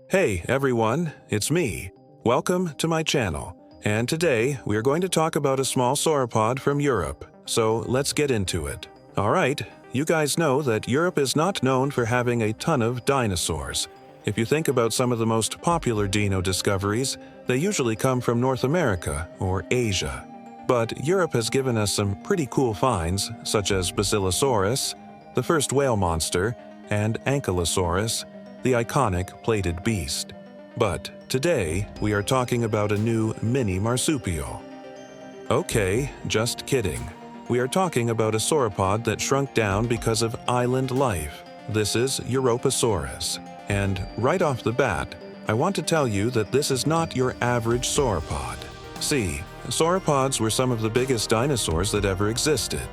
Hey everyone, it's me. Welcome to my channel. And today we are going to talk about a small sauropod from Europe. So let's get into it. Alright, you guys know that Europe is not known for having a ton of dinosaurs. If you think about some of the most popular dino discoveries, they usually come from North America or Asia. But Europe has given us some pretty cool finds, such as Basilosaurus, the first whale monster, and Ankylosaurus, the iconic plated beast. But today, we are talking about a new mini marsupial. Okay, just kidding. We are talking about a sauropod that shrunk down because of island life. This is Europasaurus. And right off the bat, I want to tell you that this is not your average sauropod. See, sauropods were some of the biggest dinosaurs that ever existed.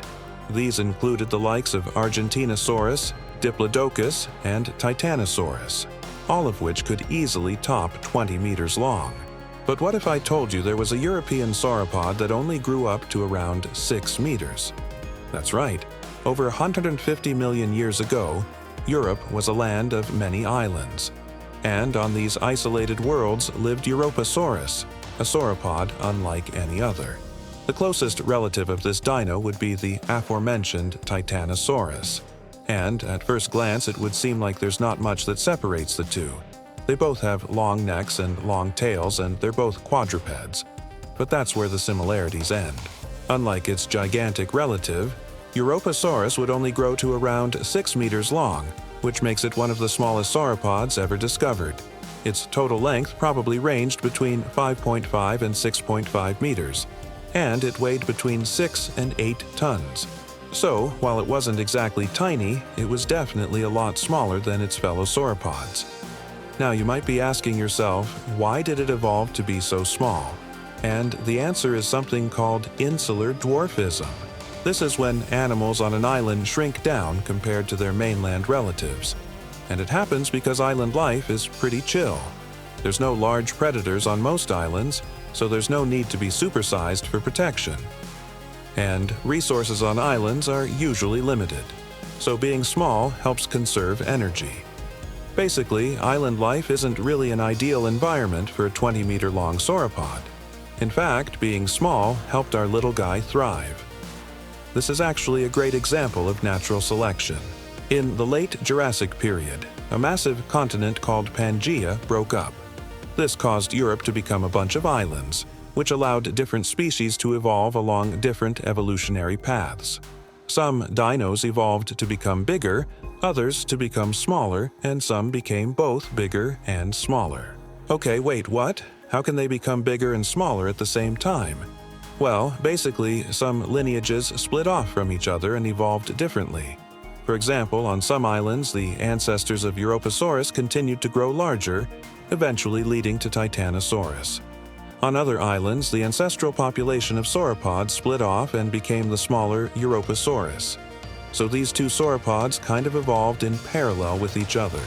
These included the likes of Argentinosaurus, Diplodocus, and Titanosaurus, all of which could easily top 20 meters long. But what if I told you there was a European sauropod that only grew up to around 6 meters? That's right. Over 150 million years ago, Europe was a land of many islands. And on these isolated worlds lived Europasaurus, a sauropod unlike any other. The closest relative of this dino would be the aforementioned Titanosaurus. And at first glance, it would seem like there's not much that separates the two. They both have long necks and long tails, and they're both quadrupeds. But that's where the similarities end. Unlike its gigantic relative, Europasaurus would only grow to around 6 meters long, which makes it one of the smallest sauropods ever discovered. Its total length probably ranged between 5.5 and 6.5 meters, and it weighed between 6 and 8 tons. So, while it wasn't exactly tiny, it was definitely a lot smaller than its fellow sauropods. Now you might be asking yourself, why did it evolve to be so small? And the answer is something called insular dwarfism. This is when animals on an island shrink down compared to their mainland relatives. And it happens because island life is pretty chill. There's no large predators on most islands, so there's no need to be supersized for protection. And resources on islands are usually limited, so being small helps conserve energy. Basically, island life isn't really an ideal environment for a 20-meter-long sauropod. In fact, being small helped our little guy thrive. This is actually a great example of natural selection. In the Late Jurassic Period, a massive continent called Pangaea broke up. This caused Europe to become a bunch of islands, which allowed different species to evolve along different evolutionary paths. Some dinos evolved to become bigger, others to become smaller, and some became both bigger and smaller. Okay, wait, what? How can they become bigger and smaller at the same time? Well, basically, some lineages split off from each other and evolved differently. For example, on some islands, the ancestors of Europasaurus continued to grow larger, eventually leading to Titanosaurus. On other islands, the ancestral population of sauropods split off and became the smaller Europasaurus. So these two sauropods kind of evolved in parallel with each other.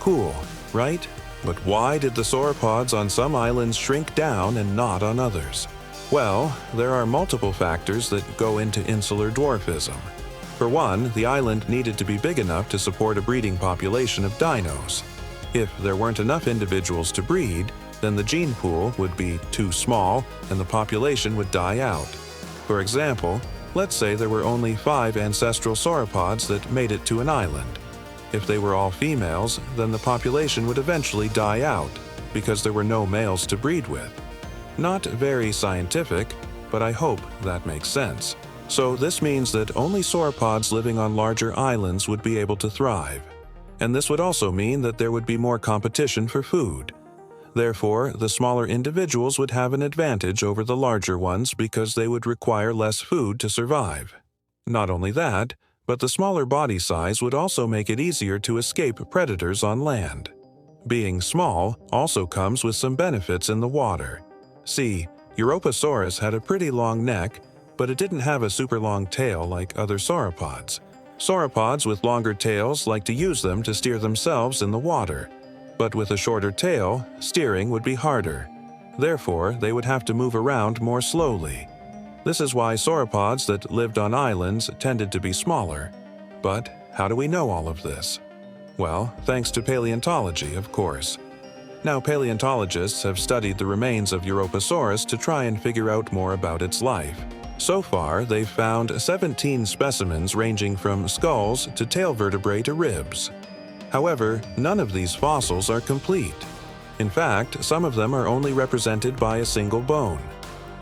Cool, right? But why did the sauropods on some islands shrink down and not on others? Well, there are multiple factors that go into insular dwarfism. For one, the island needed to be big enough to support a breeding population of dinos. If there weren't enough individuals to breed, then the gene pool would be too small and the population would die out. For example, let's say there were only 5 ancestral sauropods that made it to an island. If they were all females, then the population would eventually die out because there were no males to breed with. Not very scientific, but I hope that makes sense. So this means that only sauropods living on larger islands would be able to thrive. And this would also mean that there would be more competition for food. Therefore, the smaller individuals would have an advantage over the larger ones because they would require less food to survive. Not only that, but the smaller body size would also make it easier to escape predators on land. Being small also comes with some benefits in the water. See, Europasaurus had a pretty long neck, but it didn't have a super long tail like other sauropods. Sauropods with longer tails like to use them to steer themselves in the water. But with a shorter tail, steering would be harder. Therefore, they would have to move around more slowly. This is why sauropods that lived on islands tended to be smaller. But how do we know all of this? Well, thanks to paleontology, of course. Now, paleontologists have studied the remains of Europasaurus to try and figure out more about its life. So far, they've found 17 specimens ranging from skulls to tail vertebrae to ribs. However, none of these fossils are complete. In fact, some of them are only represented by a single bone.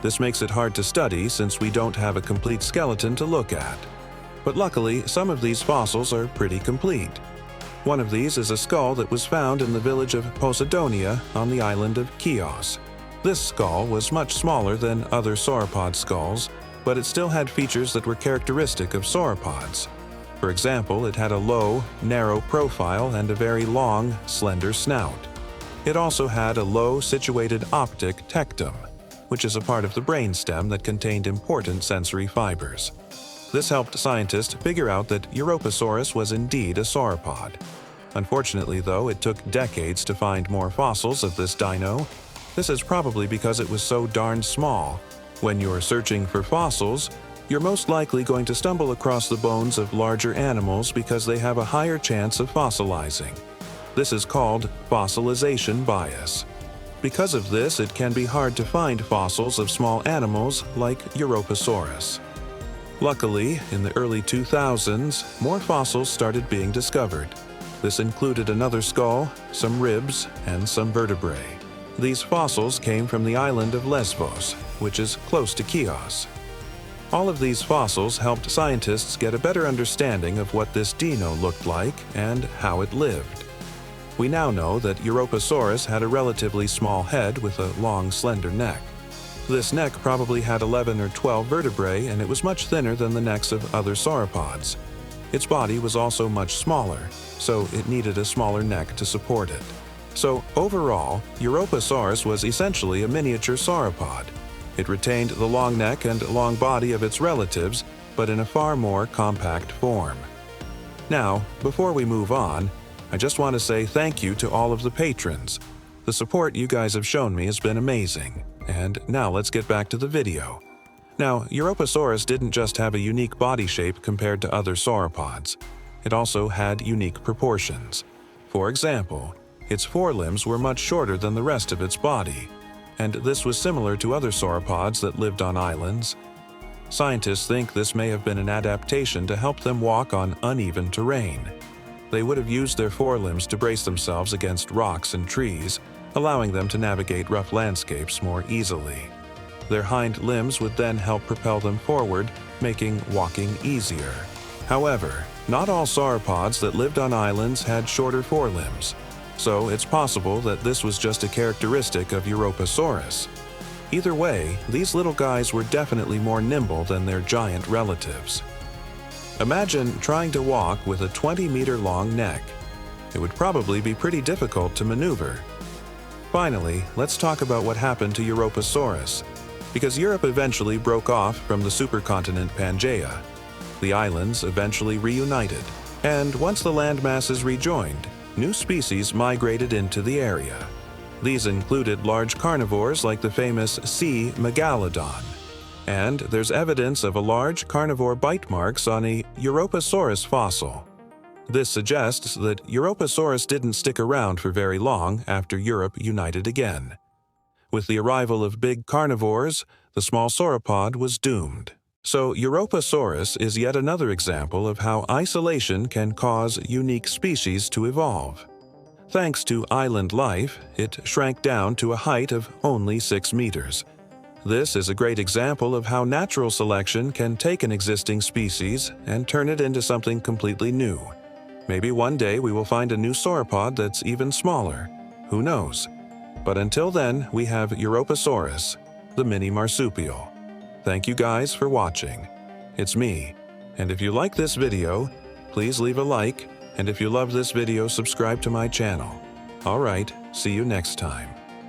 This makes it hard to study since we don't have a complete skeleton to look at. But luckily, some of these fossils are pretty complete. One of these is a skull that was found in the village of Posidonia on the island of Chios. This skull was much smaller than other sauropod skulls, but it still had features that were characteristic of sauropods. For example, it had a low, narrow profile and a very long, slender snout. It also had a low-situated optic tectum, which is a part of the brainstem that contained important sensory fibers. This helped scientists figure out that Europasaurus was indeed a sauropod. Unfortunately, though, it took decades to find more fossils of this dino. This is probably because it was so darn small. When you're searching for fossils, you're most likely going to stumble across the bones of larger animals because they have a higher chance of fossilizing. This is called fossilization bias. Because of this, it can be hard to find fossils of small animals like Europasaurus. Luckily, in the early 2000s, more fossils started being discovered. This included another skull, some ribs, and some vertebrae. These fossils came from the island of Lesbos, which is close to Chios. All of these fossils helped scientists get a better understanding of what this dino looked like and how it lived. We now know that Europasaurus had a relatively small head with a long, slender neck. This neck probably had 11 or 12 vertebrae, and it was much thinner than the necks of other sauropods. Its body was also much smaller, so it needed a smaller neck to support it. So overall, Europasaurus was essentially a miniature sauropod. It retained the long neck and long body of its relatives, but in a far more compact form. Now, before we move on, I just want to say thank you to all of the patrons. The support you guys have shown me has been amazing. And now let's get back to the video. Now, Europasaurus didn't just have a unique body shape compared to other sauropods. It also had unique proportions. For example, its forelimbs were much shorter than the rest of its body, and this was similar to other sauropods that lived on islands. Scientists think this may have been an adaptation to help them walk on uneven terrain. They would have used their forelimbs to brace themselves against rocks and trees, allowing them to navigate rough landscapes more easily. Their hind limbs would then help propel them forward, making walking easier. However, not all sauropods that lived on islands had shorter forelimbs, so it's possible that this was just a characteristic of Europasaurus. Either way, these little guys were definitely more nimble than their giant relatives. Imagine trying to walk with a 20-meter-long neck. It would probably be pretty difficult to maneuver. Finally, let's talk about what happened to Europasaurus, because Europe eventually broke off from the supercontinent Pangaea. The islands eventually reunited, and once the landmasses rejoined, new species migrated into the area. These included large carnivores like the famous C. megalodon. And there's evidence of a large carnivore bite marks on a Europasaurus fossil. This suggests that Europasaurus didn't stick around for very long after Europe united again. With the arrival of big carnivores, the small sauropod was doomed. So Europasaurus is yet another example of how isolation can cause unique species to evolve. Thanks to island life, it shrank down to a height of only 6 meters. This is a great example of how natural selection can take an existing species and turn it into something completely new. Maybe one day we will find a new sauropod that's even smaller. Who knows? But until then, we have Europasaurus, the mini marsupial. Thank you guys for watching. It's me. And if you like this video, please leave a like, and if you love this video, subscribe to my channel. Alright, see you next time.